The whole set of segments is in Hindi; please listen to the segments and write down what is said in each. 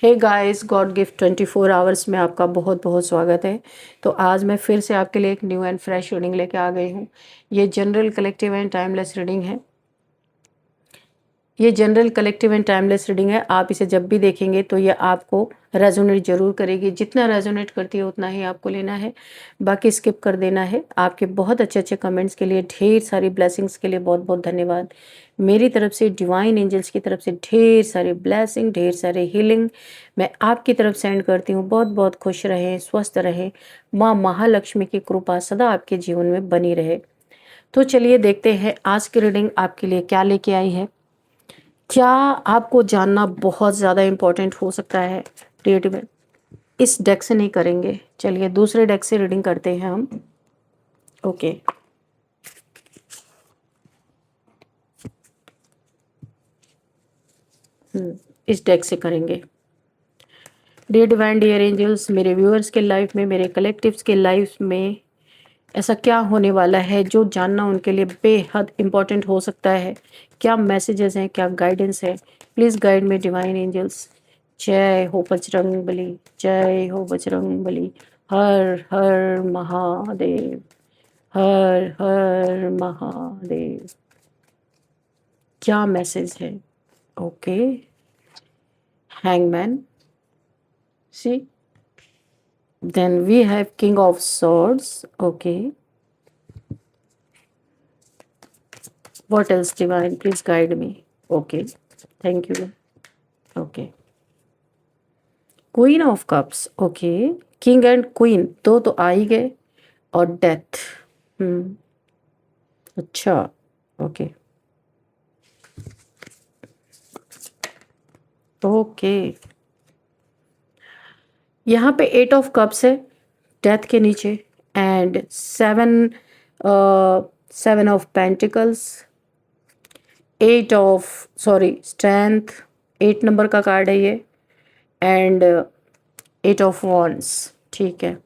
हे गाइस, गॉड गिफ्ट 24 आवर्स में आपका बहुत बहुत स्वागत है। तो आज मैं फिर से आपके लिए एक न्यू एंड फ्रेश रीडिंग लेके आ गई हूँ। ये general collective and timeless reading है। ये general collective and timeless reading है। आप इसे जब भी देखेंगे तो ये आपको रेजोनेट जरूर करेगी। जितना रेजोनेट करती है उतना ही आपको लेना है, बाकी स्किप कर देना है। आपके बहुत अच्छे अच्छे कमेंट्स के लिए, ढेर सारी ब्लेसिंग्स के लिए बहुत बहुत धन्यवाद। मेरी तरफ से, डिवाइन एंजल्स की तरफ से ढेर सारे ब्लेसिंग, ढेर सारे हीलिंग मैं आपकी तरफ सेंड करती हूँ। बहुत बहुत खुश रहें, स्वस्थ रहें। माँ महालक्ष्मी की कृपा सदा आपके जीवन में बनी रहे। तो चलिए देखते हैं आज की रीडिंग आपके लिए क्या लेके आई है। क्या आपको जानना बहुत ज़्यादा इम्पोर्टेंट हो सकता है रीड में। इस डेक से नहीं करेंगे, चलिए दूसरे डेक से रीडिंग करते हैं हम। ओके, इस डेक से करेंगे। डियर डिवाइन, डियर एंजल्स, मेरे व्यूअर्स के लाइफ में, मेरे कलेक्टिव्स के लाइफ में ऐसा क्या होने वाला है जो जानना उनके लिए बेहद इम्पोर्टेंट हो सकता है। क्या मैसेजेस हैं, क्या गाइडेंस है। Please guide me divine angels. जय हो बजरंग बली, जय हो बजरंग बली। हर हर महादेव, हर हर महादेव। क्या मैसेज है। Okay, hangman, see, then we have king of swords. Okay, what else divine, please guide me. Okay, thank you. Okay, queen of cups. Okay, king and queen दो तो आ ही गए, और डेथ। अच्छा, ओके ओके। यहाँ पे 8 ऑफ कप्स है डेथ के नीचे, and 7 of pentacles, 8 of strength, 8 number का कार्ड है ये, एंड 8 ऑफ वॉन्ड्स। ठीक है,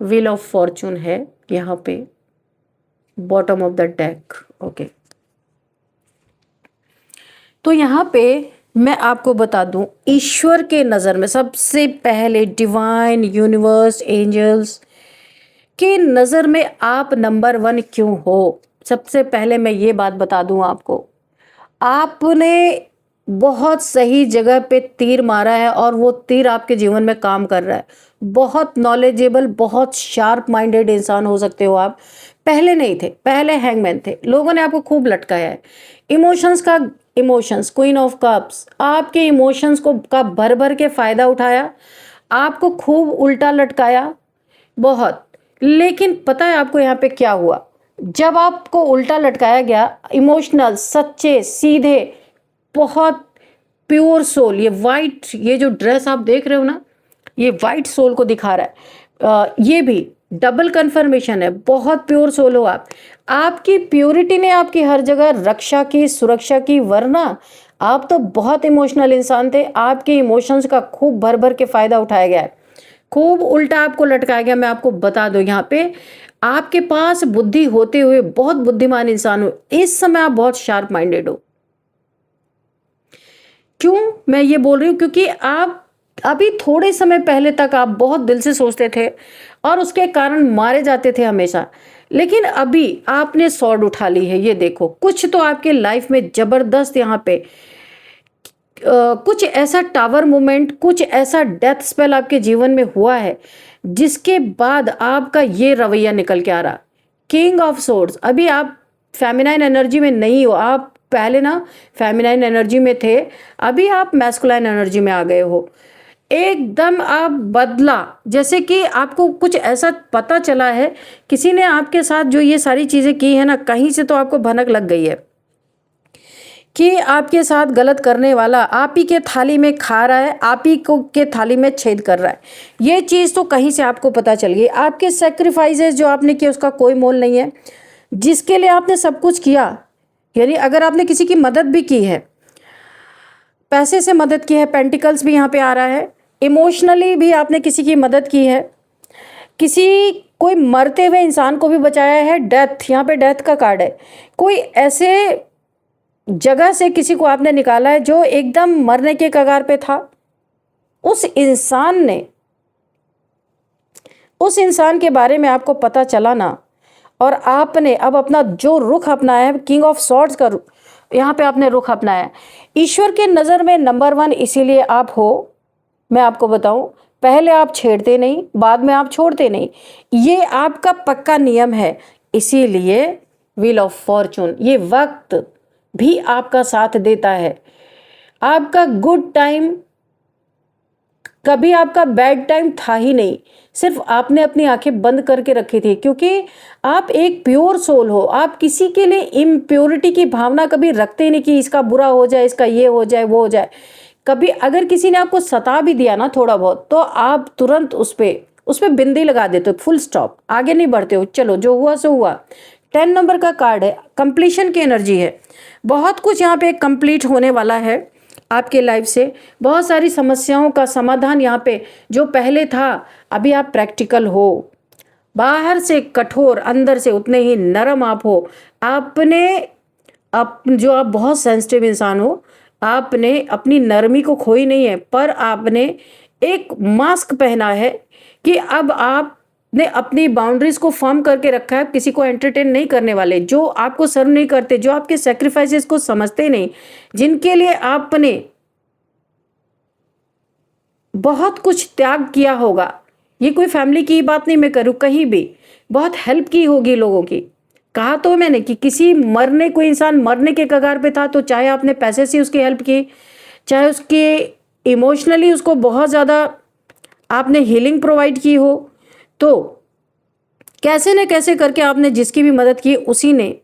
व्हील ऑफ फॉर्चून है यहाँ पे bottom of the deck. Okay, तो यहाँ पे मैं आपको बता दूं, ईश्वर के नज़र में सबसे पहले, डिवाइन यूनिवर्स एंजल्स के नज़र में आप नंबर 1 क्यों हो। सबसे पहले मैं ये बात बता दूं आपको, आपने बहुत सही जगह पे तीर मारा है, और वो तीर आपके जीवन में काम कर रहा है। बहुत नॉलेजेबल, बहुत शार्प माइंडेड इंसान हो सकते हो आप। पहले नहीं थे, पहले हैंगमैन थे, लोगों ने आपको खूब लटकाया है। इमोशंस, क्वीन ऑफ कप्स, आपके इमोशंस को का भर भर के फायदा उठाया, आपको खूब उल्टा लटकाया बहुत। लेकिन पता है आपको यहाँ पे क्या हुआ, जब आपको उल्टा लटकाया गया, इमोशनल, सच्चे, सीधे, बहुत प्योर सोल, ये वाइट, ये जो ड्रेस आप देख रहे हो ना, ये वाइट सोल को दिखा रहा है। ये भी डबल कंफर्मेशन है, बहुत प्योर सोल हो आप। आपकी प्योरिटी ने आपकी हर जगह रक्षा की, सुरक्षा की, वरना आप तो बहुत इमोशनल इंसान थे। आपके इमोशंस का खूब भर भर के फायदा उठाया गया है, खूब उल्टा आपको लटकाया गया। मैं आपको बता दूं, यहाँ पे आपके पास बुद्धि होते हुए बहुत बुद्धिमान इंसान हो। इस समय आप बहुत शार्प माइंडेड हो। क्यों मैं ये बोल रही हूँ, क्योंकि आप अभी थोड़े समय पहले तक आप बहुत दिल से सोचते थे और उसके कारण मारे जाते थे हमेशा। लेकिन अभी आपने स्वॉर्ड उठा ली है। ये देखो, कुछ तो आपके लाइफ में जबरदस्त यहाँ पे कुछ ऐसा टावर मोमेंट, कुछ ऐसा डेथ स्पेल आपके जीवन में हुआ है, जिसके बाद आपका ये रवैया निकल के आ रहा। किंग ऑफ सोर्ड्स, अभी आप फेमिनाइन एनर्जी में नहीं हो। आप पहले ना फेमिनाइन एनर्जी में थे, अभी आप मैस्कुलाइन एनर्जी में आ गए हो। एकदम आप बदला, जैसे कि आपको कुछ ऐसा पता चला है, किसी ने आपके साथ जो ये सारी चीज़ें की है ना, कहीं से तो आपको भनक लग गई है कि आपके साथ गलत करने वाला आप ही के थाली में खा रहा है, आप ही को के थाली में छेद कर रहा है। ये चीज़ तो कहीं से आपको पता चल गई। आपके सेक्रीफाइसेस जो आपने किए उसका कोई मोल नहीं है। जिसके लिए आपने सब कुछ किया, यानी अगर आपने किसी की मदद भी की है, पैसे से मदद की है, पेंटिकल्स भी यहाँ पे आ रहा है, इमोशनली भी आपने किसी की मदद की है, किसी कोई मरते हुए इंसान को भी बचाया है। डेथ, यहाँ पे डेथ का कार्ड है। कोई ऐसे जगह से किसी को आपने निकाला है जो एकदम मरने के कगार पे था। उस इंसान के बारे में आपको पता चला ना, और आपने अब अपना जो रुख अपनाया है, किंग ऑफ सॉर्ड्स का यहाँ पे आपने रुख अपनाया है। ईश्वर के नज़र में नंबर 1 इसीलिए आप हो, मैं आपको बताऊं, पहले आप छेड़ते नहीं, बाद में आप छोड़ते नहीं, ये आपका पक्का नियम है। इसीलिए व्हील ऑफ फॉर्चून, ये वक्त भी आपका साथ देता है। आपका गुड टाइम, कभी आपका बैड टाइम था ही नहीं, सिर्फ आपने अपनी आंखें बंद करके रखी थी, क्योंकि आप एक प्योर सोल हो। आप किसी के लिए इम्प्योरिटी की भावना कभी रखते नहीं कि इसका बुरा हो जाए, इसका ये हो जाए, वो हो जाए। कभी अगर किसी ने आपको सता भी दिया ना थोड़ा बहुत, तो आप तुरंत उस पर बिंदी लगा देते हो, फुल स्टॉप, आगे नहीं बढ़ते हो, चलो जो हुआ सो हुआ। 10 नंबर का कार्ड है, कंप्लीशन की एनर्जी है। बहुत कुछ यहाँ पे कंप्लीट होने वाला है आपके लाइफ से। बहुत सारी समस्याओं का समाधान यहाँ पे जो पहले था, अभी आप प्रैक्टिकल हो, बाहर से कठोर, अंदर से उतने ही नरम आप हो। जो आप बहुत सेंसिटिव इंसान हो, आपने अपनी नरमी को खोई नहीं है, पर आपने एक मास्क पहना है कि अब आपने अपनी बाउंड्रीज को फर्म करके रखा है। किसी को एंटरटेन नहीं करने वाले, जो आपको सर्व नहीं करते, जो आपके सेक्रीफाइसेस को समझते नहीं, जिनके लिए आपने बहुत कुछ त्याग किया होगा। ये कोई फैमिली की बात नहीं मैं करूँ, कहीं भी बहुत हेल्प की होगी लोगों की। कहा तो मैंने कि कोई इंसान मरने के कगार पे था, तो चाहे आपने पैसे से उसकी हेल्प की, चाहे उसके इमोशनली उसको बहुत ज़्यादा आपने हीलिंग प्रोवाइड की हो, तो कैसे न कैसे करके आपने जिसकी भी मदद की, उसी ने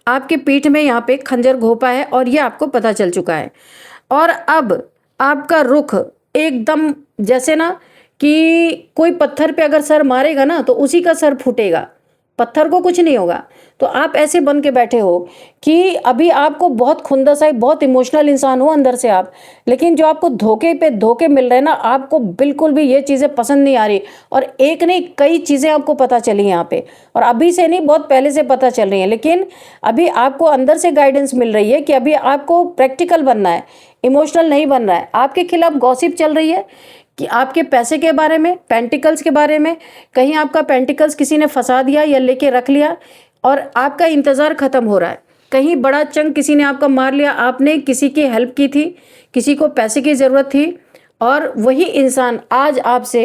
आपके पीठ में यहाँ पे खंजर घोंपा है, और ये आपको पता चल चुका है। और अब आपका रुख एकदम जैसे ना कि कोई पत्थर पे अगर सर मारेगा ना, तो उसी का सर फूटेगा, पत्थर को कुछ नहीं होगा। तो आप ऐसे बन के बैठे हो कि अभी आपको बहुत खुंदस है, बहुत इमोशनल इंसान हो अंदर से आप, लेकिन जो आपको धोखे पे धोखे मिल रहे हैं ना, आपको बिल्कुल भी ये चीज़ें पसंद नहीं आ रही। और एक नहीं, कई चीज़ें आपको पता चली यहाँ पे, और अभी से नहीं, बहुत पहले से पता चल रही हैं। लेकिन अभी आपको अंदर से गाइडेंस मिल रही है कि अभी आपको प्रैक्टिकल बनना है, इमोशनल नहीं बनना है। आपके खिलाफ गॉसिप चल रही है कि आपके पैसे के बारे में, पेंटिकल्स के बारे में, कहीं आपका पेंटिकल्स किसी ने फंसा दिया या लेके रख लिया, और आपका इंतज़ार ख़त्म हो रहा है। कहीं बड़ा चंक किसी ने आपका मार लिया, आपने किसी की हेल्प की थी, किसी को पैसे की ज़रूरत थी, और वही इंसान आज आपसे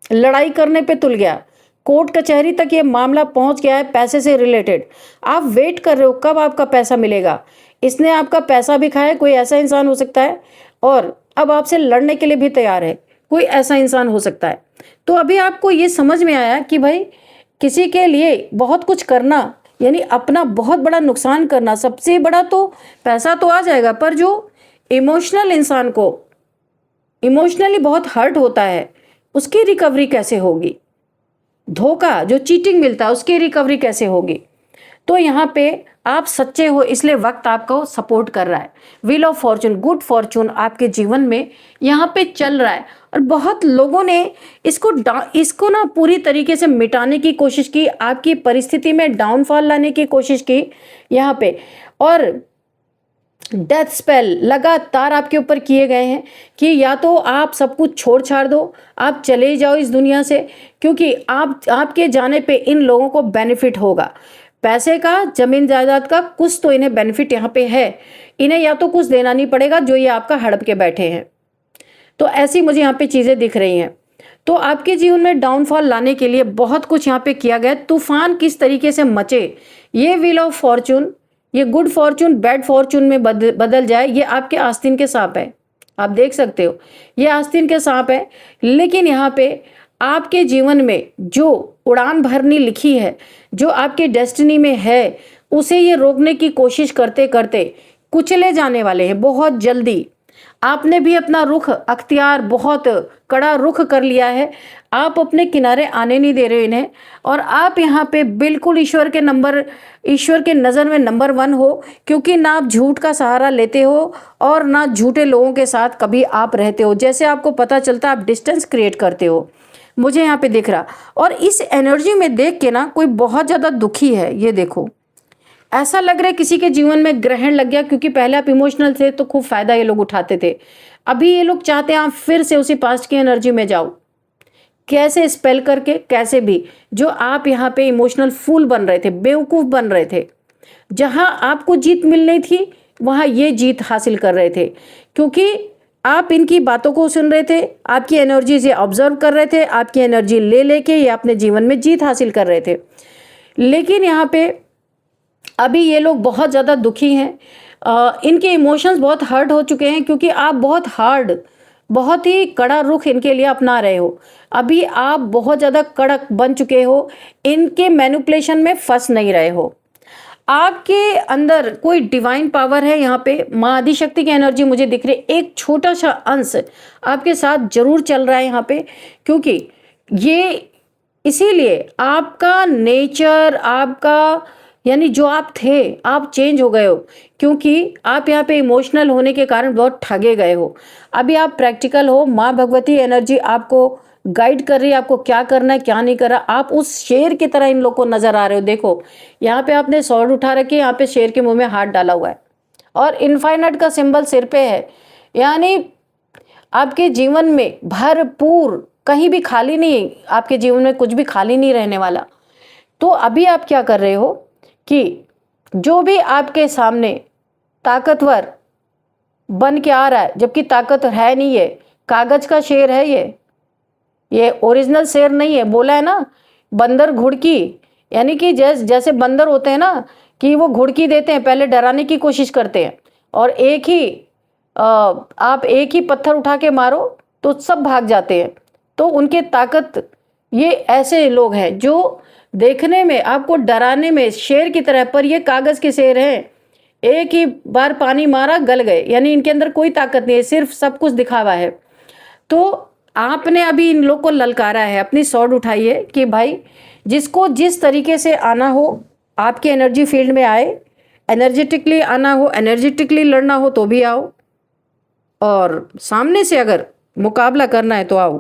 लड़ाई करने पे तुल गया। कोर्ट कचहरी तक ये मामला पहुंच गया है पैसे से रिलेटेड। आप वेट कर रहे हो कब आपका पैसा मिलेगा। इसने आपका पैसा भी खाया, कोई ऐसा इंसान हो सकता है, और अब आपसे लड़ने के लिए भी तैयार है, कोई ऐसा इंसान हो सकता है। तो अभी आपको ये समझ में आया कि भाई किसी के लिए बहुत कुछ करना, यानी अपना बहुत बड़ा नुकसान करना, सबसे बड़ा तो पैसा तो आ जाएगा, पर जो इमोशनल इंसान को इमोशनली बहुत हर्ट होता है, उसकी रिकवरी कैसे होगी। धोखा, जो चीटिंग मिलता है, उसकी रिकवरी कैसे होगी। तो यहाँ पे आप सच्चे हो, इसलिए वक्त आपको सपोर्ट कर रहा है। Wheel of Fortune, good Fortune आपके जीवन में यहाँ पे चल रहा है, और बहुत लोगों ने इसको ना पूरी तरीके से मिटाने की कोशिश की, आपकी परिस्थिति में डाउनफॉल लाने की कोशिश की यहाँ पे, और डेथ स्पेल लगातार आपके ऊपर किए गए हैं कि या तो आप सब कुछ छोड़ छाड़ दो, आप चले जाओ इस दुनिया से, क्योंकि आपके जाने पे इन लोगों को बेनिफिट होगा। पैसे का, जमीन जायदाद का कुछ तो इन्हें बेनिफिट यहाँ पे है, इन्हें या तो कुछ देना नहीं पड़ेगा जो ये आपका हड़प के बैठे हैं। तो ऐसी मुझे यहाँ पे चीज़ें दिख रही हैं। तो आपके जीवन में डाउनफॉल लाने के लिए बहुत कुछ यहाँ पे किया गया। तूफान किस तरीके से मचे, ये व्हील ऑफ फॉर्चून, ये गुड फॉर्चून बैड फॉर्चून में बदल जाए, ये आपके आस्तीन के सांप है। आप देख सकते हो, ये आस्तीन के सांप है। लेकिन यहाँ पे आपके जीवन में जो उड़ान भरनी लिखी है, जो आपके डेस्टिनी में है, उसे ये रोकने की कोशिश करते करते कुचले जाने वाले हैं बहुत जल्दी। आपने भी अपना रुख अख्तियार, बहुत कड़ा रुख कर लिया है, आप अपने किनारे आने नहीं दे रहे इन्हें, और आप यहाँ पे बिल्कुल ईश्वर के नज़र में नंबर 1 हो, क्योंकि ना आप झूठ का सहारा लेते हो और ना झूठे लोगों के साथ कभी आप रहते हो। जैसे आपको पता चलता है आप डिस्टेंस क्रिएट करते हो, मुझे यहाँ पे दिख रहा। और इस एनर्जी में देख के ना कोई बहुत ज़्यादा दुखी है, ये देखो, ऐसा लग रहा है किसी के जीवन में ग्रहण लग गया, क्योंकि पहले आप इमोशनल थे तो खूब फायदा ये लोग उठाते थे। अभी ये लोग चाहते हैं आप फिर से उसी पास्ट की एनर्जी में जाओ, कैसे स्पेल करके, कैसे भी। जो आप यहाँ पे इमोशनल फूल बन रहे थे, बेवकूफ़ बन रहे थे, जहाँ आपको जीत मिलनी थी वहाँ ये जीत हासिल कर रहे थे, क्योंकि आप इनकी बातों को सुन रहे थे, आपकी एनर्जी से ऑब्जर्व कर रहे थे, आपकी एनर्जी ले लेके ये अपने जीवन में जीत हासिल कर रहे थे। लेकिन यहाँ पे अभी ये लोग बहुत ज़्यादा दुखी हैं, इनके इमोशंस बहुत हर्ट हो चुके हैं, क्योंकि आप बहुत हार्ड, बहुत ही कड़ा रुख इनके लिए अपना रहे हो। अभी आप बहुत ज़्यादा कड़क बन चुके हो, इनके मैनिपुलेशन में फंस नहीं रहे हो। आपके अंदर कोई डिवाइन पावर है, यहाँ पे माँ आदिशक्ति की एनर्जी मुझे दिख रही है। एक छोटा सा अंश आपके साथ जरूर चल रहा है यहाँ पे, क्योंकि ये इसीलिए आपका नेचर, आपका यानी जो आप थे, आप चेंज हो गए हो, क्योंकि आप यहाँ पे इमोशनल होने के कारण बहुत ठगे गए हो। अभी आप प्रैक्टिकल हो, माँ भगवती एनर्जी आपको गाइड कर रही है, आपको क्या करना है क्या नहीं करना। आप उस शेर की तरह इन लोग को नजर आ रहे हो। देखो यहाँ पे आपने स्वॉर्ड उठा रखी है, यहाँ पे शेर के मुंह में हाथ डाला हुआ है और इनफाइनाइट का सिंबल सिर पे है, यानी आपके जीवन में भरपूर, कहीं भी खाली नहीं, आपके जीवन में कुछ भी खाली नहीं रहने वाला। तो अभी आप क्या कर रहे हो कि जो भी आपके सामने ताकतवर बन के आ रहा है, जबकि ताकत है नहीं, है कागज का शेर है, ये ओरिजिनल शेर नहीं है। बोला है ना बंदर घुड़की, यानी कि जैसे बंदर होते हैं ना कि वो घुड़की देते हैं, पहले डराने की कोशिश करते हैं, और आप एक ही पत्थर उठा के मारो तो सब भाग जाते हैं। तो उनके ताकत, ये ऐसे लोग हैं जो देखने में आपको डराने में शेर की तरह, पर ये कागज के शेर हैं। एक ही बार पानी मारा गल गए, यानी इनके अंदर कोई ताकत नहीं है, सिर्फ सब कुछ दिखावा है। तो आपने अभी इन लोग को ललकारा है, अपनी स्वॉर्ड उठाइए कि भाई जिसको जिस तरीके से आना हो आपके एनर्जी फील्ड में आए, एनर्जेटिकली आना हो, एनर्जेटिकली लड़ना हो तो भी आओ, और सामने से अगर मुकाबला करना है तो आओ,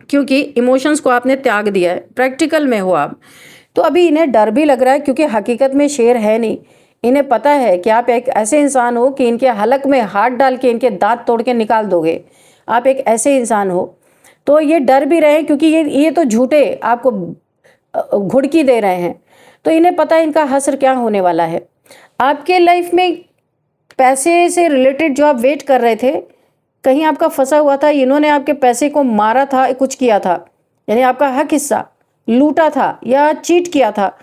क्योंकि इमोशंस को आपने त्याग दिया है, प्रैक्टिकल में हो आप। तो अभी इन्हें डर भी लग रहा है, क्योंकि हकीकत में शेर है नहीं। इन्हें पता है कि आप एक ऐसे इंसान हो कि इनके हलक में हाथ डाल के इनके दांत तोड़ के निकाल दोगे, आप एक ऐसे इंसान हो। तो ये डर भी रहे, क्योंकि ये तो झूठे आपको घुड़की दे रहे हैं। तो इन्हें पता है इनका हश्र क्या होने वाला है। आपके लाइफ में पैसे से रिलेटेड जो आप वेट कर रहे थे, कहीं आपका फंसा हुआ था, इन्होंने आपके पैसे को मारा था, कुछ किया था, यानी आपका हक हिस्सा लूटा था या चीट किया था,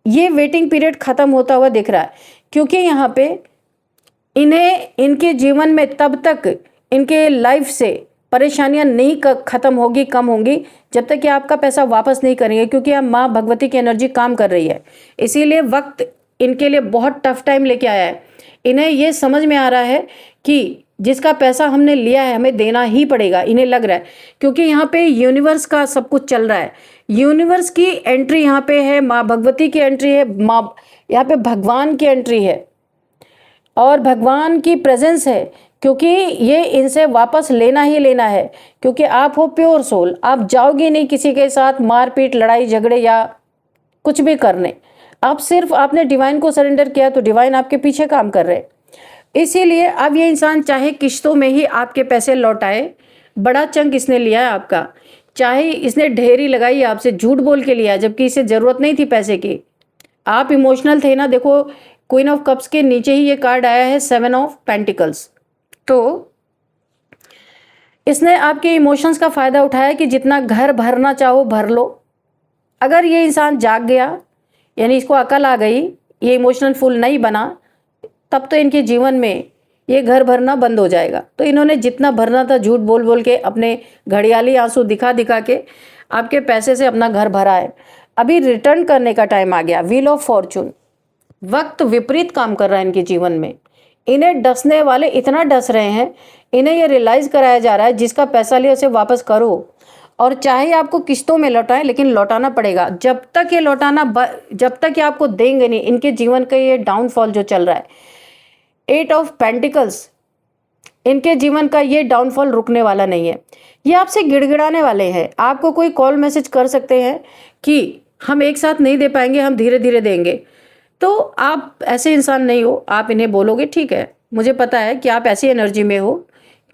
ये वेटिंग पीरियड खत्म होता हुआ दिख रहा है। क्योंकि यहाँ पे इन्हें इनके जीवन में तब तक इनके लाइफ से परेशानियां नहीं खत्म होगी, कम होंगी, जब तक कि आपका पैसा वापस नहीं करेंगे, क्योंकि अब माँ भगवती की एनर्जी काम कर रही है। इसीलिए वक्त इनके लिए बहुत टफ टाइम लेके आया है। इन्हें ये समझ में आ रहा है कि जिसका पैसा हमने लिया है हमें देना ही पड़ेगा, इन्हें लग रहा है, क्योंकि यहाँ पे यूनिवर्स का सब कुछ चल रहा है। यूनिवर्स की एंट्री यहाँ पे है, माँ भगवती की एंट्री है, माँ यहाँ पे भगवान की एंट्री है और भगवान की प्रेजेंस है, क्योंकि ये इनसे वापस लेना ही लेना है। क्योंकि आप हो प्योर सोल, आप जाओगे नहीं किसी के साथ मारपीट, लड़ाई झगड़े या कुछ भी करने। आप सिर्फ आपने डिवाइन को सरेंडर किया तो डिवाइन आपके पीछे काम कर रहे। इसीलिए अब ये इंसान चाहे किश्तों में ही आपके पैसे लौटाए, बड़ा चंक इसने लिया है आपका, चाहे इसने ढेरी लगाई आपसे, झूठ बोल के लिया जबकि इसे ज़रूरत नहीं थी पैसे की। आप इमोशनल थे ना। देखो क्वीन ऑफ कप्स के नीचे ही ये कार्ड आया है, 7 ऑफ पेंटिकल्स। तो इसने आपके इमोशंस का फ़ायदा उठाया कि जितना घर भरना चाहो भर लो। अगर ये इंसान जाग गया, यानी इसको अकल आ गई, ये इमोशनल फुल नहीं बना, तब तो इनके जीवन में ये घर भरना बंद हो जाएगा। तो इन्होंने जितना भरना था झूठ बोल बोल के, अपने घड़ियाली आंसू दिखा दिखा के आपके पैसे से अपना घर भरा है। अभी रिटर्न करने का टाइम आ गया। व्हील ऑफ फॉर्चून, वक्त विपरीत काम कर रहा है इनके जीवन में। इन्हें डसने वाले इतना डस रहे हैं, इन्हें ये रियलाइज़ कराया जा रहा है जिसका पैसा लिया उसे वापस करो, और चाहे आपको किस्तों में लौटाएं लेकिन लौटाना पड़ेगा। जब तक ये जब तक ये आपको देंगे नहीं, इनके जीवन का ये डाउनफॉल जो चल रहा है, 8 ऑफ पेंटिकल्स, इनके जीवन का ये डाउनफॉल रुकने वाला नहीं है। ये आपसे गिड़गिड़ाने वाले हैं। आपको कोई कॉल मैसेज कर सकते हैं कि हम एक साथ नहीं दे पाएंगे, हम धीरे धीरे देंगे। तो आप ऐसे इंसान नहीं हो। आप इन्हें बोलोगे ठीक है, मुझे पता है कि आप ऐसी एनर्जी में हो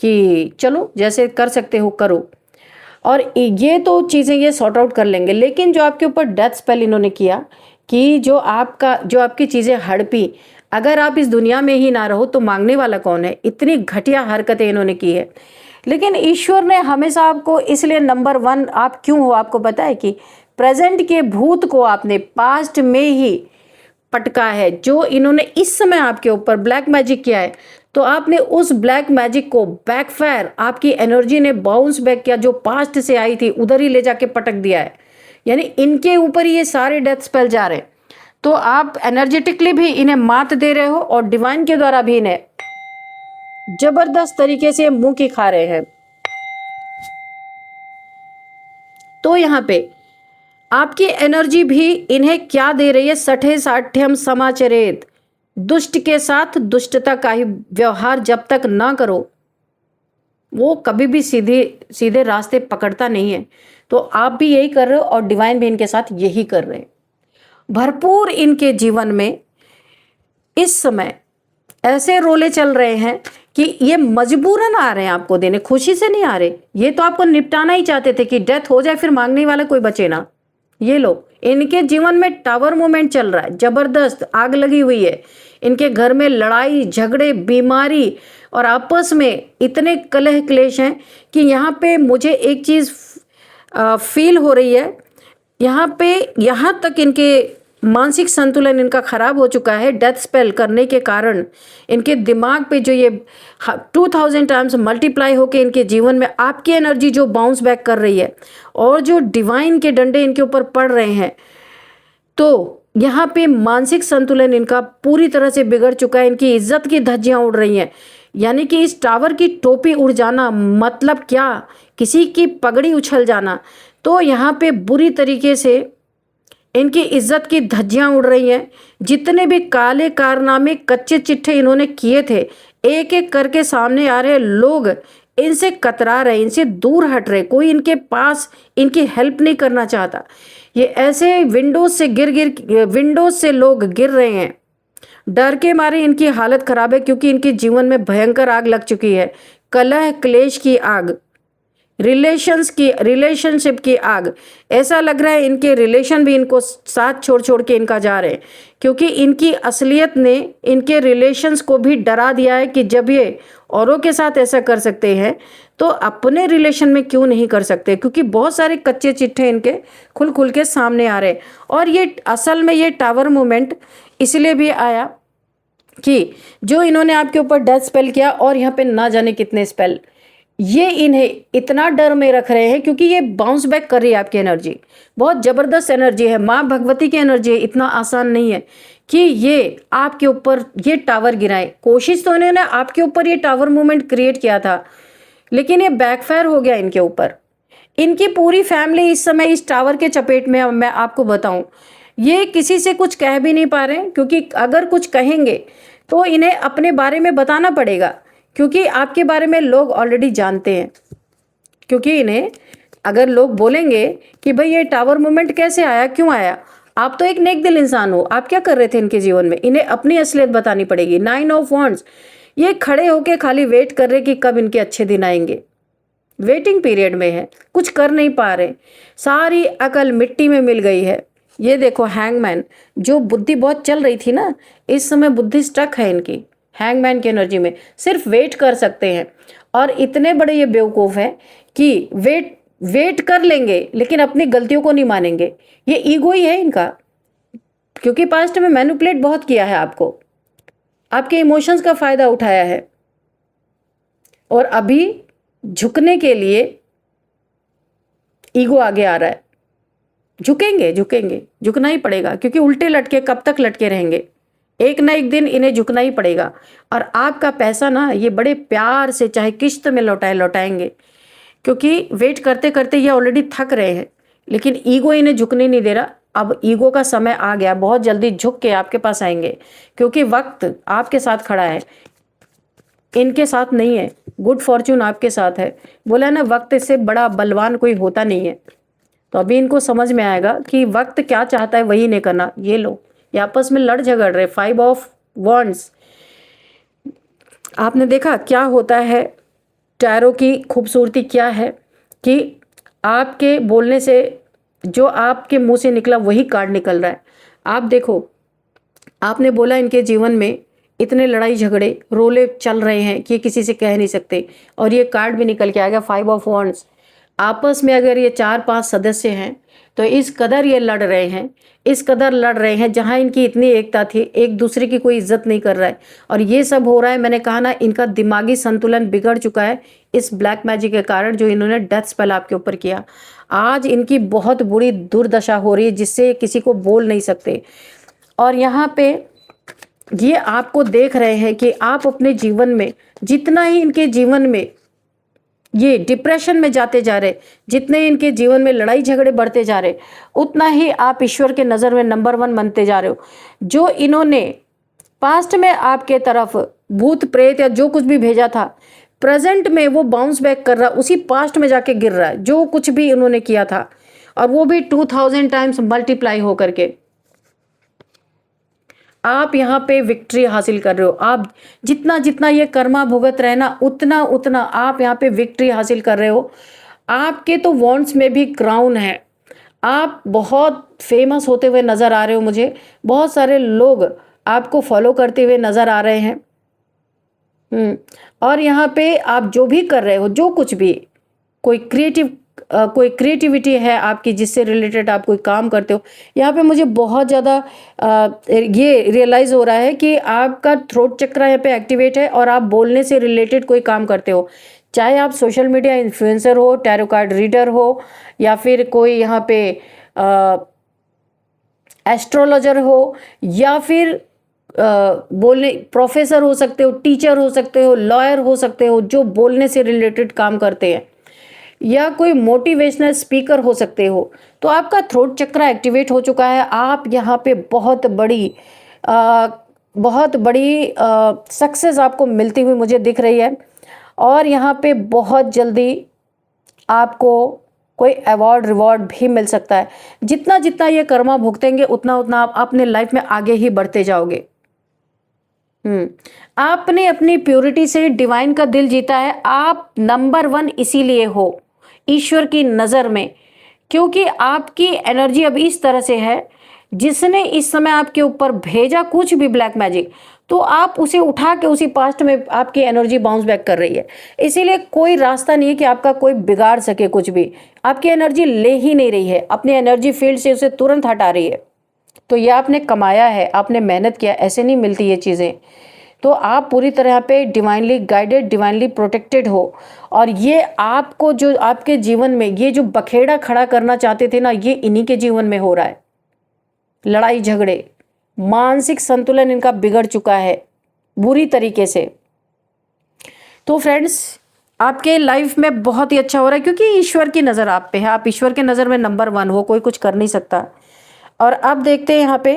कि चलो जैसे कर सकते हो करो, और ये तो चीज़ें ये सॉर्ट आउट कर लेंगे। लेकिन जो आपके ऊपर डेथ स्पेल इन्होंने किया कि जो आपकी चीज़ें हड़पी, अगर आप इस दुनिया में ही ना रहो तो मांगने वाला कौन है? इतनी घटिया हरकतें इन्होंने की है। लेकिन ईश्वर ने हमेशा आपको इसलिए नंबर 1 आप क्यों हो, आपको पता है कि प्रेजेंट के भूत को आपने पास्ट में ही पटका है। जो इन्होंने इस समय आपके ऊपर ब्लैक मैजिक किया है, तो आपने उस ब्लैक मैजिक को बैकफायर, आपकी एनर्जी ने बाउंस बैक किया, जो पास्ट से आई थी उधर ही ले जाके पटक दिया है। यानी इनके ऊपर ये सारे डेथ स्पेल जा रहे हैं। तो आप एनर्जेटिकली भी इन्हें मात दे रहे हो और डिवाइन के द्वारा भी इन्हें जबरदस्त तरीके से मुंह की खा रहे हैं। तो यहाँ पे आपकी एनर्जी भी इन्हें क्या दे रही है? सठे साठ्यम समाचरेत, दुष्ट के साथ दुष्टता का ही व्यवहार जब तक ना करो, वो कभी भी सीधे रास्ते पकड़ता नहीं है। तो आप भी यही कर रहे हो और डिवाइन भी इनके साथ यही कर रहे हैं। भरपूर इनके जीवन में इस समय ऐसे रोले चल रहे हैं कि ये मजबूरन आ रहे हैं आपको देने, खुशी से नहीं आ रहे। ये तो आपको निपटाना ही चाहते थे कि डेथ हो जाए, फिर मांगने वाला कोई बचे ना। ये लो, इनके जीवन में टावर मूवमेंट चल रहा है, जबरदस्त आग लगी हुई है। इनके घर में लड़ाई झगड़े, बीमारी और आपस में इतने कलह क्लेश हैं कि यहाँ पे मुझे एक चीज़ फील हो रही है। यहाँ तक इनके मानसिक संतुलन इनका खराब हो चुका है डेथ स्पेल करने के कारण। इनके दिमाग पे जो ये 2000 टाइम्स मल्टीप्लाई होके इनके जीवन में आपकी एनर्जी जो बाउंस बैक कर रही है और जो डिवाइन के डंडे इनके ऊपर पड़ रहे हैं, तो यहाँ पे मानसिक संतुलन इनका पूरी तरह से बिगड़ चुका है। इनकी इज्जत की धज्जियाँ उड़ रही हैं। यानी कि इस टावर की टोपी उड़ जाना मतलब क्या? किसी की पगड़ी उछल जाना। तो यहाँ पे बुरी तरीके से इनकी इज्जत की धज्जियां उड़ रही हैं। जितने भी काले कारनामे, कच्चे चिट्ठे इन्होंने किए थे, एक एक करके सामने आ रहे। लोग इनसे कतरा रहे, इनसे दूर हट रहे। कोई इनके पास इनकी हेल्प नहीं करना चाहता। ये ऐसे विंडोज से लोग गिर रहे हैं। डर के मारे इनकी हालत खराब है, क्योंकि इनके जीवन में भयंकर आग लग चुकी है। कलह क्लेश की आग, रिलेशनशिप की आग। ऐसा लग रहा है इनके रिलेशन भी इनको साथ छोड़ के इनका जा रहे हैं, क्योंकि इनकी असलियत ने इनके रिलेशंस को भी डरा दिया है कि जब ये औरों के साथ ऐसा कर सकते हैं तो अपने रिलेशन में क्यों नहीं कर सकते। क्योंकि बहुत सारे कच्चे चिट्ठे इनके खुल के सामने आ रहे हैं। और ये असल में ये टावर मूवमेंट इसलिए भी आया कि जो इन्होंने आपके ऊपर डेथ स्पेल किया, और यहाँ पे ना जाने कितने स्पेल, ये इन्हें इतना डर में रख रहे हैं, क्योंकि ये बाउंस बैक कर रही है आपकी एनर्जी। बहुत ज़बरदस्त एनर्जी है, माँ भगवती की एनर्जी है। इतना आसान नहीं है कि ये आपके ऊपर ये टावर गिराएं। कोशिश तो इन्होंने आपके ऊपर ये टावर मूवमेंट क्रिएट किया था, लेकिन ये बैकफायर हो गया इनके ऊपर। इनकी पूरी फैमिली इस समय इस टावर के चपेट में। मैं आपको बताऊं, ये किसी से कुछ कह भी नहीं पा रहे हैं, क्योंकि अगर कुछ कहेंगे तो इन्हें अपने बारे में बताना पड़ेगा, क्योंकि आपके बारे में लोग ऑलरेडी जानते हैं। क्योंकि इन्हें अगर लोग बोलेंगे कि भाई ये टावर मूवमेंट कैसे आया, क्यों आया, आप तो एक नेक दिल इंसान हो, आप क्या कर रहे थे इनके जीवन में, इन्हें अपनी असलियत बतानी पड़ेगी। 9 ऑफ वॉन्ड्स, ये खड़े होके खाली वेट कर रहे कि कब इनके अच्छे दिन आएंगे। वेटिंग पीरियड में है, कुछ कर नहीं पा रहे, सारी अकल मिट्टी में मिल गई है। ये देखो हैंगमैन, जो बुद्धि बहुत चल रही थी ना, इस समय बुद्धि स्टक है इनकी हैंगमैन की एनर्जी में। सिर्फ वेट कर सकते हैं, और इतने बड़े ये बेवकूफ़ हैं कि वेट कर लेंगे लेकिन अपनी गलतियों को नहीं मानेंगे। ये ईगो ही है इनका, क्योंकि पास्ट में मैनिपुलेट बहुत किया है आपको, आपके इमोशंस का फ़ायदा उठाया है, और अभी झुकने के लिए ईगो आगे आ रहा है। झुकेंगे, झुकना ही पड़ेगा, क्योंकि उल्टे लटके कब तक लटके रहेंगे। एक ना एक दिन इन्हें झुकना ही पड़ेगा। और आपका पैसा ना ये बड़े प्यार से चाहे किश्त में लौटाएंगे, क्योंकि वेट करते करते ये ऑलरेडी थक रहे हैं, लेकिन ईगो इन्हें झुकने नहीं दे रहा। अब ईगो का समय आ गया, बहुत जल्दी झुक के आपके पास आएंगे, क्योंकि वक्त आपके साथ खड़ा है, इनके साथ नहीं है। गुड फॉर्च्यून आपके साथ है। बोला ना, वक्त से बड़ा बलवान कोई होता नहीं है। तो अभी इनको समझ में आएगा कि वक्त क्या चाहता है वही नहीं करना। ये लो, ये आपस में लड़ झगड़ रहे। 5 ऑफ वॉन्ड्स, आपने देखा क्या होता है, टैरो की खूबसूरती क्या है कि आपके बोलने से जो आपके मुंह से निकला वही कार्ड निकल रहा है। आप देखो, आपने बोला इनके जीवन में इतने लड़ाई झगड़े रोले चल रहे हैं कि किसी से कह नहीं सकते, और ये कार्ड भी निकल के आ गया 5 ऑफ वॉन्ड्स। आपस में अगर ये 4-5 सदस्य हैं तो इस कदर ये लड़ रहे हैं, इस कदर लड़ रहे हैं, जहां इनकी इतनी एकता थी, एक दूसरे की कोई इज्जत नहीं कर रहा है। और ये सब हो रहा है, मैंने कहा ना, इनका दिमागी संतुलन बिगड़ चुका है इस ब्लैक मैजिक के कारण, जो इन्होंने डेथ स्पेल आपके ऊपर किया। आज इनकी बहुत बुरी दुर्दशा हो रही है जिससे किसी को बोल नहीं सकते। और यहाँ पे ये आपको देख रहे हैं कि आप अपने जीवन में जितना ही इनके जीवन में ये डिप्रेशन में जाते जा रहे, जितने इनके जीवन में लड़ाई झगड़े बढ़ते जा रहे, उतना ही आप ईश्वर के नज़र में नंबर 1 बनते जा रहे हो। जो इन्होंने पास्ट में आपके तरफ भूत प्रेत या जो कुछ भी भेजा था, प्रेजेंट में वो बाउंस बैक कर रहा, उसी पास्ट में जाके गिर रहा है जो कुछ भी इन्होंने किया था, और वो भी 2000 टाइम्स मल्टीप्लाई होकर के आप यहाँ पे विक्ट्री हासिल कर रहे हो। आप जितना जितना ये कर्मा भुगत रहे ना, उतना उतना आप यहाँ पे विक्ट्री हासिल कर रहे हो। आपके तो वॉन्ट्स में भी क्राउन है, आप बहुत फेमस होते हुए नज़र आ रहे हो। मुझे बहुत सारे लोग आपको फॉलो करते हुए नज़र आ रहे हैं। और यहाँ पे आप जो भी कर रहे हो, जो कुछ भी कोई क्रिएटिविटी है आपकी जिससे रिलेटेड आप कोई काम करते हो, यहाँ पे मुझे बहुत ज़्यादा ये रियलाइज़ हो रहा है कि आपका थ्रोट चक्र यहाँ पे एक्टिवेट है और आप बोलने से रिलेटेड कोई काम करते हो। चाहे आप सोशल मीडिया इन्फ्लुएंसर हो, टैरो कार्ड रीडर हो, या फिर कोई यहाँ पे एस्ट्रोलॉजर हो, या फिर बोलने प्रोफेसर हो सकते हो, टीचर हो सकते हो, लॉयर हो सकते हो, जो बोलने से रिलेटेड काम करते हैं, या कोई मोटिवेशनल स्पीकर हो सकते हो। तो आपका थ्रोट चक्र एक्टिवेट हो चुका है। आप यहाँ पे बहुत बड़ी सक्सेस आपको मिलती हुई मुझे दिख रही है, और यहाँ पे बहुत जल्दी आपको कोई अवार्ड रिवॉर्ड भी मिल सकता है। जितना जितना ये कर्मा भुगतेंगे उतना उतना आप अपने लाइफ में आगे ही बढ़ते जाओगे। आपने अपनी प्योरिटी से डिवाइन का दिल जीता है। आप नंबर 1 इसीलिए हो ईश्वर की नज़र में, क्योंकि आपकी एनर्जी अब इस तरह से है, जिसने इस समय आपके ऊपर भेजा कुछ भी ब्लैक मैजिक, तो आप उसे उठा के उसी पास्ट में आपकी एनर्जी बाउंस बैक कर रही है। इसीलिए कोई रास्ता नहीं है कि आपका कोई बिगाड़ सके कुछ भी। आपकी एनर्जी ले ही नहीं रही है, अपनी एनर्जी फील्ड से उसे तुरंत हटा रही है। तो यह आपने कमाया है, आपने मेहनत किया, ऐसे नहीं मिलती ये चीज़ें। तो आप पूरी तरह पे डिवाइनली गाइडेड, डिवाइनली प्रोटेक्टेड हो। और ये आपको जो आपके जीवन में ये जो बखेड़ा खड़ा करना चाहते थे ना, ये इन्हीं के जीवन में हो रहा है। लड़ाई झगड़े, मानसिक संतुलन इनका बिगड़ चुका है बुरी तरीके से। तो फ्रेंड्स, आपके लाइफ में बहुत ही अच्छा हो रहा है, क्योंकि ईश्वर की नज़र आप पे है। आप ईश्वर के नज़र में नंबर 1 हो, कोई कुछ कर नहीं सकता। और अब देखते हैं यहाँ पे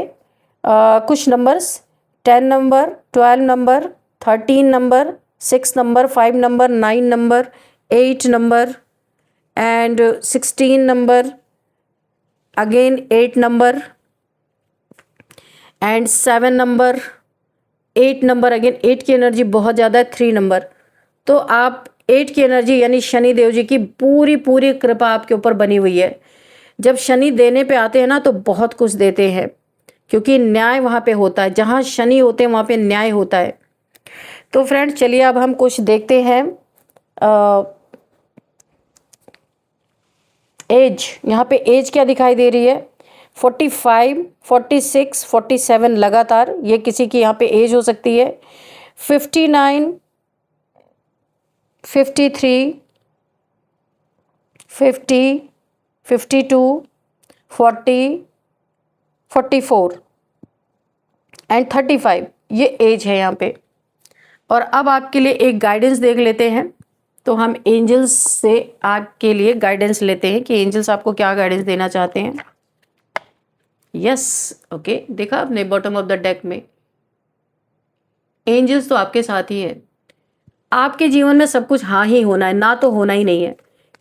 कुछ numbers, 10 number, 12 number, 13 number, 6 number, 5 number, 9 number, 8 number and 16 number, again 8 number and 7 number, 8 number, again 8 की एनर्जी बहुत ज़्यादा है, 3 नंबर। तो आप 8 की एनर्जी यानी शनि देव जी की पूरी पूरी कृपा आपके ऊपर बनी हुई है। जब शनि देने पे आते हैं ना तो बहुत कुछ देते हैं, क्योंकि न्याय वहाँ पे होता है। जहाँ शनि होते हैं वहाँ पे न्याय होता है। तो फ्रेंड्स, चलिए अब हम कुछ देखते हैं। एज, यहाँ पे एज क्या दिखाई दे रही है? 45, 46, 47 लगातार, ये किसी की यहाँ पे एज हो सकती है। 59, 53, 50, 52, 40, 44 एंड 35, ये एज है यहाँ पे। और अब आपके लिए एक गाइडेंस देख लेते हैं। तो हम एंजल्स से आपके लिए गाइडेंस लेते हैं कि एंजल्स आपको क्या गाइडेंस देना चाहते हैं। यस, ओके, देखा आपने बॉटम ऑफ द डेक में एंजल्स तो आपके साथ ही है। आपके जीवन में सब कुछ हाँ ही होना है, ना तो होना ही नहीं है।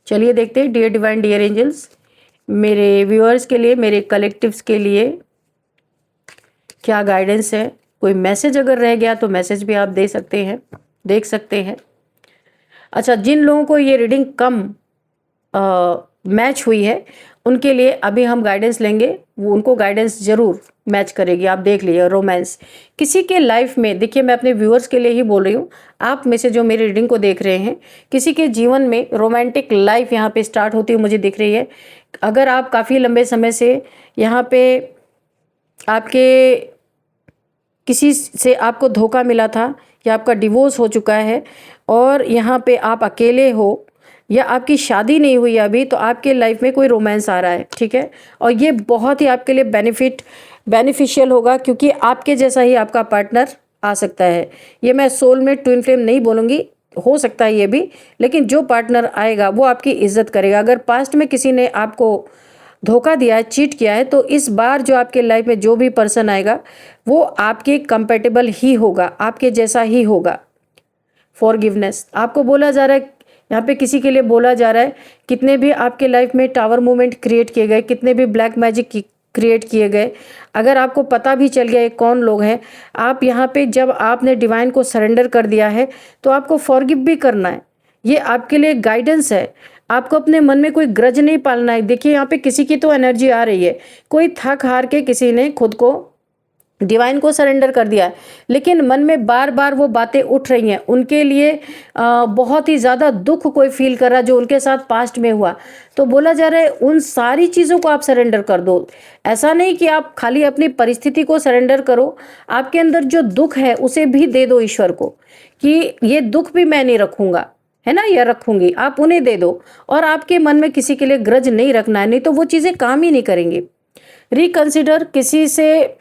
चलिए देखते हैं। डियर डिवाइन, डियर एंजल्स, मेरे व्यूअर्स के लिए, मेरे कलेक्टिव्स के लिए क्या गाइडेंस है। कोई मैसेज अगर रह गया तो मैसेज भी आप दे सकते हैं, देख सकते हैं। अच्छा, जिन लोगों को ये रीडिंग कम मैच हुई है उनके लिए अभी हम गाइडेंस लेंगे, वो उनको गाइडेंस ज़रूर मैच करेगी। आप देख लीजिए, रोमांस किसी के लाइफ में, देखिए मैं अपने व्यूअर्स के लिए ही बोल रही हूँ, आप में से जो मेरी रीडिंग को देख रहे हैं, किसी के जीवन में रोमांटिक लाइफ यहाँ पे स्टार्ट होती हुई मुझे दिख रही है। अगर आप काफ़ी लंबे समय से यहाँ पे आपके किसी से आपको धोखा मिला था या आपका डिवोर्स हो चुका है और यहाँ पे आप अकेले हो या आपकी शादी नहीं हुई अभी, तो आपके लाइफ में कोई रोमांस आ रहा है, ठीक है। और ये बहुत ही आपके लिए बेनिफिशियल होगा, क्योंकि आपके जैसा ही आपका पार्टनर आ सकता है। ये मैं सोलमेट ट्विन फ्लेम नहीं बोलूँगी, हो सकता है ये भी, लेकिन जो पार्टनर आएगा वो आपकी इज्जत करेगा। अगर पास्ट में किसी ने आपको धोखा दिया है, चीट किया है, तो इस बार जो आपके लाइफ में जो भी पर्सन आएगा वो आपके कंपेटेबल ही होगा, आपके जैसा ही होगा। फॉरगिवनेस आपको बोला जा रहा है, यहाँ पे किसी के लिए बोला जा रहा है, कितने भी आपके लाइफ में टावर मूवमेंट क्रिएट किए गए, कितने भी ब्लैक मैजिक क्रिएट किए गए, अगर आपको पता भी चल गया है कौन लोग हैं, आप यहाँ पे जब आपने डिवाइन को सरेंडर कर दिया है तो आपको फॉरगिव भी करना है। ये आपके लिए गाइडेंस है। आपको अपने मन में कोई ग्रज नहीं पालना है। देखिए यहाँ पे किसी की तो एनर्जी आ रही है, कोई थक हार के किसी ने खुद को डिवाइन को सरेंडर कर दिया है, लेकिन मन में बार बार वो बातें उठ रही हैं, उनके लिए बहुत ही ज़्यादा दुख कोई फील कर रहा है जो उनके साथ पास्ट में हुआ। तो बोला जा रहा है उन सारी चीज़ों को आप सरेंडर कर दो। ऐसा नहीं कि आप खाली अपनी परिस्थिति को सरेंडर करो, आपके अंदर जो दुख है उसे भी दे दो ईश्वर को, कि ये दुख भी मैं नहीं रखूँगा, है ना, या रखूँगी, आप उन्हें दे दो। और आपके मन में किसी के लिए ग्रज नहीं रखना है, नहीं तो वो चीज़ें काम ही नहीं करेंगी। रिकंसिडर किसी से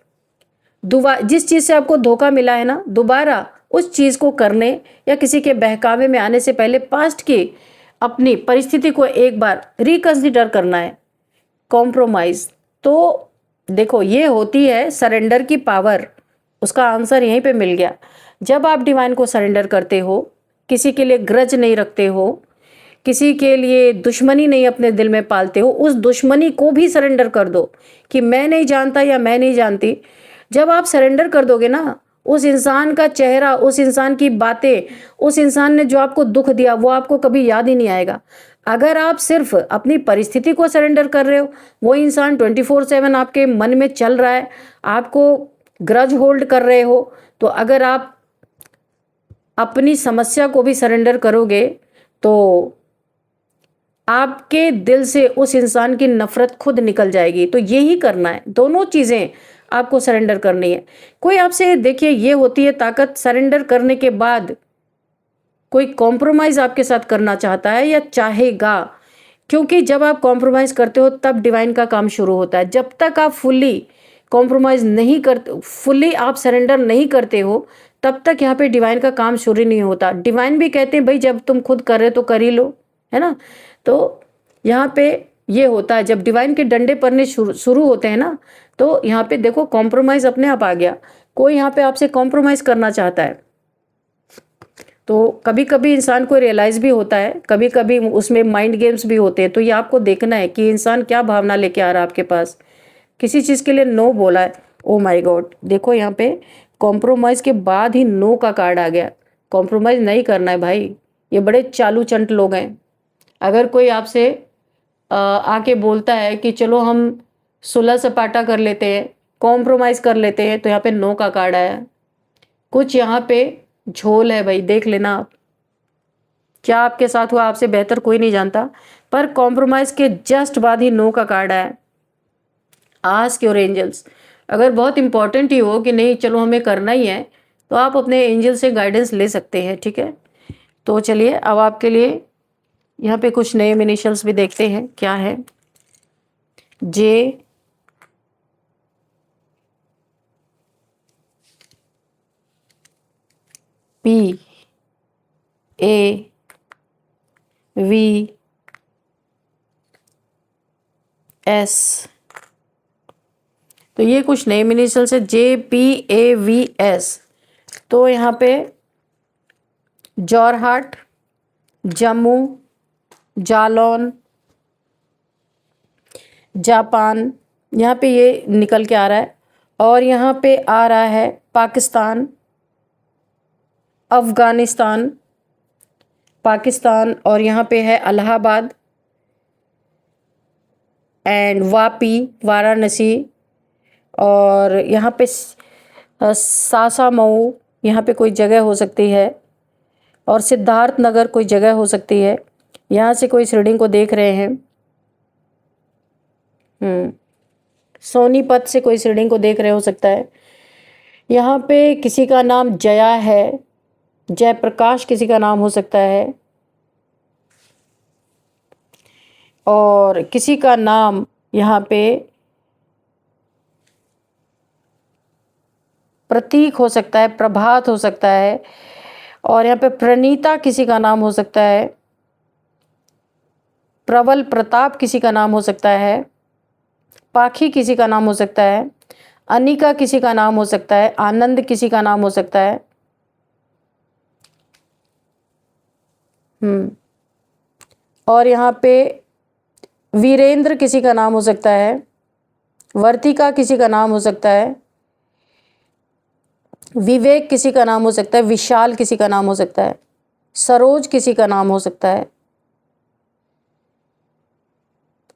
जिस चीज़ से आपको धोखा मिला है ना, दोबारा उस चीज़ को करने या किसी के बहकावे में आने से पहले पास्ट की अपनी परिस्थिति को एक बार रिकंसिडर करना है। कॉम्प्रोमाइज़, तो देखो ये होती है सरेंडर की पावर। उसका आंसर यहीं पे मिल गया। जब आप डिवाइन को सरेंडर करते हो, किसी के लिए ग्रज नहीं रखते हो, किसी के लिए दुश्मनी नहीं अपने दिल में पालते हो, उस दुश्मनी को भी सरेंडर कर दो कि मैं नहीं जानता या मैं नहीं जानती। जब आप सरेंडर कर दोगे ना, उस इंसान का चेहरा, उस इंसान की बातें, उस इंसान ने जो आपको दुख दिया वो आपको कभी याद ही नहीं आएगा। अगर आप सिर्फ अपनी परिस्थिति को सरेंडर कर रहे हो, वो इंसान 24/7 आपके मन में चल रहा है, आपको ग्रज होल्ड कर रहे हो, तो अगर आप अपनी समस्या को भी सरेंडर करोगे तो आपके दिल से उस इंसान की नफरत खुद निकल जाएगी। तो यही करना है, दोनों चीज़ें आपको सरेंडर करनी है। कोई आपसे, देखिए ये होती है ताकत, सरेंडर करने के बाद कोई कॉम्प्रोमाइज़ आपके साथ करना चाहता है या चाहेगा, क्योंकि जब आप कॉम्प्रोमाइज़ करते हो तब डिवाइन का काम शुरू होता है। जब तक आप फुल्ली कॉम्प्रोमाइज़ नहीं करते, फुल्ली आप सरेंडर नहीं करते हो, तब तक यहाँ पे डिवाइन का काम शुरू नहीं होता। डिवाइन भी कहते हैं भाई जब तुम खुद कर रहे हो तो कर ही लो, है ना। तो यहाँ पे ये होता है, जब डिवाइन के डंडे पड़ने शुरू होते हैं ना, तो यहाँ पे देखो कॉम्प्रोमाइज़ अपने आप आ गया। कोई यहाँ पे आपसे कॉम्प्रोमाइज़ करना चाहता है, तो कभी कभी इंसान को रियलाइज़ भी होता है, कभी कभी उसमें माइंड गेम्स भी होते हैं। तो ये आपको देखना है कि इंसान क्या भावना लेके आ रहा है आपके पास। किसी चीज़ के लिए नो बोला है, ओ माय गॉड, देखो यहाँ पे कॉम्प्रोमाइज़ के बाद ही नो का कार्ड आ गया। कॉम्प्रोमाइज़ नहीं करना है भाई, ये बड़े चालू चंट लोग हैं। अगर कोई आपसे आके बोलता है कि चलो हम सुलह सपाटा कर लेते हैं, कॉम्प्रोमाइज़ कर लेते हैं, तो यहाँ पे नो का कार्ड आया। कुछ यहाँ पे झोल है भाई, देख लेना आप। क्या आपके साथ हुआ आपसे बेहतर कोई नहीं जानता, पर कॉम्प्रोमाइज़ के जस्ट बाद ही नो का कार्ड आया। आस्क योर एंजल्स, अगर बहुत इंपॉर्टेंट ही हो कि नहीं चलो हमें करना ही है, तो आप अपने एंजल से गाइडेंस ले सकते हैं, ठीक है। तो चलिए अब आपके लिए यहाँ पे कुछ नए इनिशियल्स भी देखते हैं क्या है। जे, पी, ए, वी, एस। तो ये कुछ नए इनिशियल्स है, JPAVS। तो यहाँ पे जोरहाट, जम्मू, जालौन, जापान, यहाँ पे ये निकल के आ रहा है। और यहाँ पे आ रहा है पाकिस्तान, अफ़गानिस्तान, पाकिस्तान, और यहाँ पे है इलाहाबाद एंड वापी, वाराणसी, और यहाँ पे सासामऊ, यहाँ पे कोई जगह हो सकती है, और सिद्धार्थ नगर कोई जगह हो सकती है। यहाँ से कोई इस रीडिंग को देख रहे हैं। सोनीपत से कोई इस रीडिंग को देख रहे हो सकता है। यहाँ पे किसी का नाम जया है, जयप्रकाश किसी का नाम हो सकता है, और किसी का नाम यहाँ पे प्रतीक हो सकता है, प्रभात हो सकता है, और यहाँ पे प्रणीता किसी का नाम हो सकता है, प्रबल प्रताप किसी का नाम हो सकता है, पाखी किसी का नाम हो सकता है, अनिका किसी का नाम हो सकता है, आनंद किसी का नाम हो सकता है। और यहाँ पे वीरेंद्र किसी का नाम हो सकता है, वर्तिका किसी का नाम हो सकता है, विवेक किसी का नाम हो सकता है, विशाल किसी का नाम हो सकता है, सरोज किसी का नाम हो सकता है,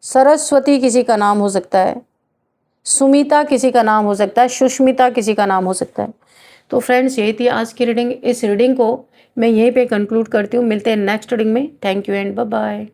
सरस्वती किसी का नाम हो सकता है, सुमिता किसी का नाम हो सकता है, सुष्मिता किसी का नाम हो सकता है। तो फ्रेंड्स, यही थी आज की रीडिंग। इस रीडिंग को मैं यहीं पे कंक्लूड करती हूँ। मिलते हैं नेक्स्ट रीडिंग में। Thank you and bye bye.